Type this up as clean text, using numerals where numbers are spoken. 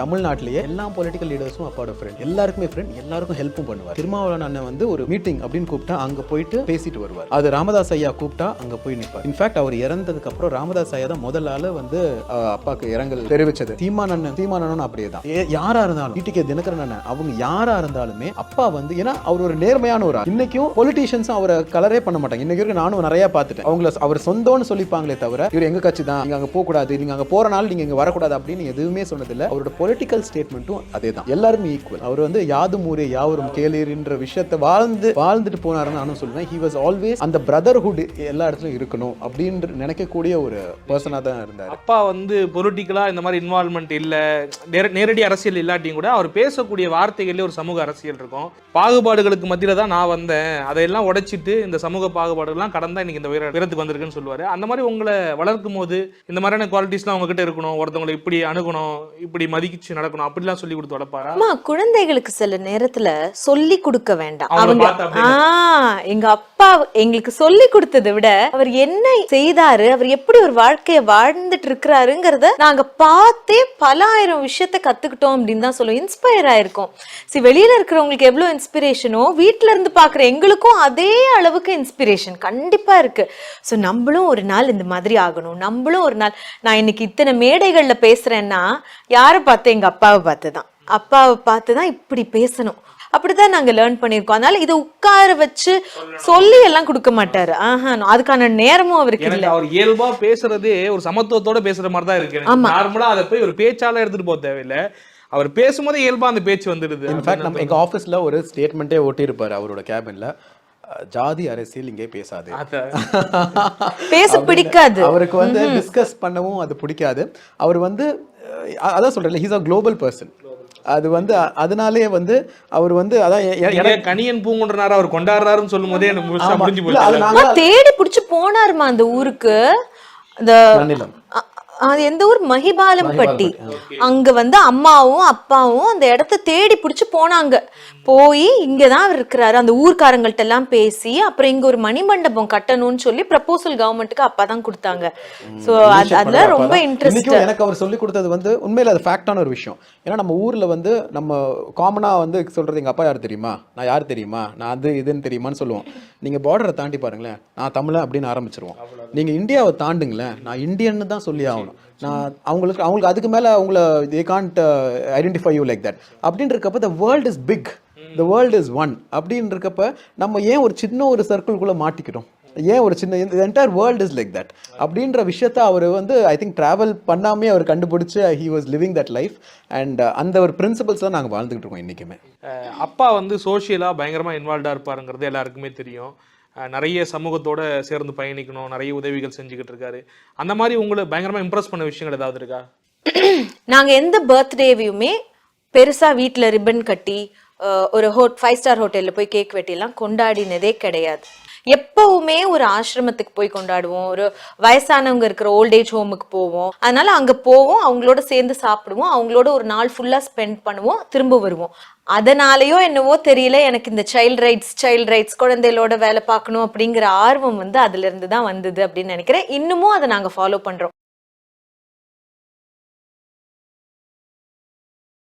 தமிழ்நாட்டிலேயே எல்லா பொலிட்டிக்கல் லீடர்ஸும் அப்பாவோட ஃப்ரெண்ட், எல்லாருக்குமே ஃப்ரெண்ட், எல்லாருக்கும் ஹெல்ப்பும் பண்ணுவார். திருமாவளவன் அண்ணன் வந்து ஒரு மீட்டிங் அப்படின்னு கூப்பிட்டா அங்க போயிட்டு பேசிட்டு வருவார். அது ராமதாஸ் ஐயா கூப்பிட்டா அங்க போய் நிற்பார். இன்ஃபேக்ட் அவர் இறந்ததுக்கு அப்புறம் ராமதாஸ் ஐயா தான் முதல் ஆளு வந்து அப்பாவுக்கு இரங்கல் தெரிவிச்சது. தீமானன் அப்படியே தான். யாரா இருந்தாலும் டிடிகே தினகரன் அண்ணன் அவங்க யாரா இருந்தாலுமே அப்பா வந்து, ஏன்னா அவர் ஒரு நேர்மையான ஒரு ஆள். இன்னைக்கும் பொலிட்டீஷியன்ஸும் அவரை கலரே பண்ண மாட்டாங்க. இன்னைக்கு வரைக்கும் நானும் நிறைய பார்த்துட்டேன். அவங்கள அவர் சொந்தம்னு சொல்லிப்பாங்களே தவிர இவர் எங்க கட்சி தான், நீங்க அங்க போக கூடாது, நீங்க அங்க போறனால நீங்க இங்க வரக்கூடாது அப்படின்னு எதுவுமே சொன்னதில்லை. அவரோட பொலிட்டிக்கல் ஸ்டேட்மெண்ட்டும் அதே தான். எல்லாருமே ஈக்குவல். அவர் வந்து யாதும் ஊரே யாவரும் கேளீர்ன்ற விஷயத்தை வாழ்ந்துட்டு போனாருன்னு நானும் சொல்லுவேன். ஹி வாஸ் ஆல்வேஸ் அந்த பிரதர்ஹுட் எல்லா இடத்துலயும் இருக்கணும் அப்படின்னு நினைக்கக்கூடிய ஒரு பர்சனா தான் இருந்தார். அப்பா வந்து பொலிட்டிக்கலா இந்த மாதிரி இன்வால்மெண்ட் இல்ல, நேரடி அரசியல் இல்லாட்டியும் கூட அவர் பேசக்கூடிய வார்த்தைகள்ல ஒரு சமூக அரசியல் இருக்கும். பாகுபாடுகளுக்கு மத்தியில தான் நான் வந்தேன், அதையெல்லாம் உடைச்சிட்டு இந்த சமூக பாகுபாடுகள்லாம் கடந்தா இன்னைக்கு இந்த உயரத்துக்கு வந்திருக்குன்னு சொல்லுவாரு. அந்த மாதிரி உங்களை வளர்க்கும் போது இந்த மாதிரியான குவாலிட்டிஸ்லாம் உங்ககிட்ட இருக்கணும், ஒருத்தவங்களை இப்படி அணுகணும், இப்படி மதிச்சு நடக்கணும் அப்படிலாம் சொல்லி கொடுத்து வளர்ப்பாரா? குழந்தைகளுக்கு சில நேரத்துல சொல்லி கொடுக்க வேண்டாம். அவங்க எங்க அப்பா எங்களுக்கு சொல்லி கொடுத்ததை விட அவர் என்ன செய்தாரு, அவர் எப்படி ஒரு வாழ்க்கைய வாழ்ந்துட்டு இருக்கிறாருங்கிறத நாங்க பார்த்தே பல ஆயிரம் விஷயத்த கத்துக்கிட்டோம் அப்படின்னு தான் சொல்லுவோம். இன்ஸ்பயர் ஆயிருக்கும். வெளியில இருக்கிறவங்களுக்கு எவ்வளவு இன்ஸ்பிரேஷனோ வீட்டுல இருந்து பாக்குற எங்களுக்கும் அதே அளவுக்கு இன்ஸ்பிரேஷன் கண்டிப்பா இருக்கு. சோ நம்மளும் ஒரு நாள் இந்த மாதிரி ஆகணும். நம்மளும் ஒரு நாள், நான் இன்னைக்கு இத்தனை மேடைகள்ல பேசுறேன்னா யாரை பார்த்து, எங்க அப்பாவை பார்த்துதான். அப்பாவை பார்த்துதான் இப்படி பேசணும், அப்படிதான் நாங்க லேர்ன் பண்ணிருக்கோம். அதனால இதை உட்கார வச்சு சொல்லி எல்லாம் கொடுக்க மாட்டாரு. அதுக்கான நேரமும் அவருக்கு இல்ல. அவர் இயல்பா பேசுறதே ஒரு சமத்துவத்தோட பேசுற மாதிரி தான் இருக்கு. நார்மலா அதை போய் ஒரு பேச்சால எடுத்துட்டு போக தேவையில்லை. அவர் பேசும்போது இயல்பா அந்த பேச்சு வந்துடுது. இன்ஃபேக்ட் நம்ம எங்க ஆபீஸ்ல ஒரு ஸ்டேட்மெண்ட்டே ஓட்டி இருப்பாரு அவரோட கேபின்ல, ஜாதி அரசியல் இங்கே பேசாது, பேச பிடிக்காது அவருக்கு வந்து டிஸ்கஸ் பண்ணவும் அது பிடிக்காது. அவர் வந்து அதான் சொல்றேன், ஹீஸ் அ குளோபல் பர்சன். அது வந்து அதனாலே வந்து அவர் வந்து அதான் கனியன் பூங்குன்றனார அவர் கொண்டாடுறாருன்னு சொல்லும் போதே முடிஞ்சு போச்சு. தேடி பிடிச்சு போனாருமா அந்த ஊருக்கு. அது எந்த ஊர்? மகிபாலம்பட்டி. அங்க வந்து அம்மாவும் அப்பாவும் அந்த இடத்த தேடி பிடிச்சு போனாங்க. போய் இங்கதான் அவர் இருக்கிறாரு அந்த ஊர்க்காரங்கள்ட்ட எல்லாம் பேசி, அப்புறம் இங்க ஒரு மணிமண்டபம் கட்டணும்னு சொல்லி ப்ரப்போசல் கவர்மெண்ட்டுக்கு அப்பா தான் கொடுத்தாங்க. சோ அதுல ரொம்ப இன்ட்ரெஸ்ட். எனக்கு அவர் சொல்லி கொடுத்தது வந்து உண்மையில அது ஃபேக்டான ஒரு விஷயம். ஏன்னா நம்ம ஊர்ல வந்து நம்ம காமனா வந்து சொல்றது, எங்க அப்பா யார் தெரியுமா, நான் யார் தெரியுமா, நான் அது இதுன்னு தெரியுமான்னு சொல்லுவோம். நீங்க பார்டரை தாண்டி பாருங்களேன், நான் தமிழன் அப்படின்னு ஆரம்பிச்சிருவோம். நீங்க இந்தியாவை தாண்டுங்களேன், நான் இந்தியன்னு தான் சொல்லி ஆகணும். நான் அவங்களுக்கு அதுக்கு மேல அவங்கள they can't identify you like that அப்படின்னு இருக்கப்ப the world is big, the world is one அப்படின்னு இருக்கப்ப நம்ம ஏன் ஒரு சின்ன ஒரு சர்க்கிள்குள்ள மாட்டிக்கிறோம், ஏன் ஒரு சின்ன the entire world is like that அப்படின்ற விஷயத்த அவர் வந்து ஐ திங்க் டிராவல் பண்ணாமே அவர் கண்டுபிடிச்சு he was living that life and அந்த ஒரு பிரின்சிபல்ஸ் தான் நாங்கள் வாழ்ந்துகிட்டு இருக்கோம் இன்னைக்குமே. அப்பா வந்து சோஷியலா பயங்கரமா இன்வால்வ்டா இருப்பாருங்கிறது எல்லாருக்குமே தெரியும். நிறைய சமூகத்தோட சேர்ந்து பயணிக்கணும், நிறைய உதவிகள் செஞ்சுக்கிட்டு இருக்காரு. அந்த மாதிரி உங்களை பயங்கரமா இம்ப்ரெஸ் பண்ண விஷயங்கள் ஏதாவது இருக்கா? நாங்க எந்த பர்த்டேவையுமே பெருசா வீட்டுல ரிப்பன் கட்டி ஒரு 5 ஸ்டார் ஹோட்டல்ல போய் கேக் வெட்டி எல்லாம் கொண்டாடினதே கிடையாது. எப்பவுமே ஒரு ஆசிரமத்துக்கு போய் கொண்டாடுவோம், ஒரு வயசானவங்க இருக்கிற ஓல்ட் ஏஜ் ஹோமுக்கு போவோம். அதனால அங்க போவோம், அவங்களோட சேர்ந்து சாப்பிடுவோம், அவங்களோட ஒரு நாள் ஃபுல்லா ஸ்பெண்ட் பண்ணுவோம், திரும்ப வருவோம். அதனாலயோ என்னவோ தெரியல, எனக்கு இந்த சைல்ட் ரைட்ஸ் குழந்தைகளோட வேலை பார்க்கணும் அப்படிங்கிற ஆர்வம் வந்து அதுல இருந்து தான் வந்தது அப்படின்னு நினைக்கிறேன். இன்னமும் அதை நாங்க ஃபாலோ பண்றோம்.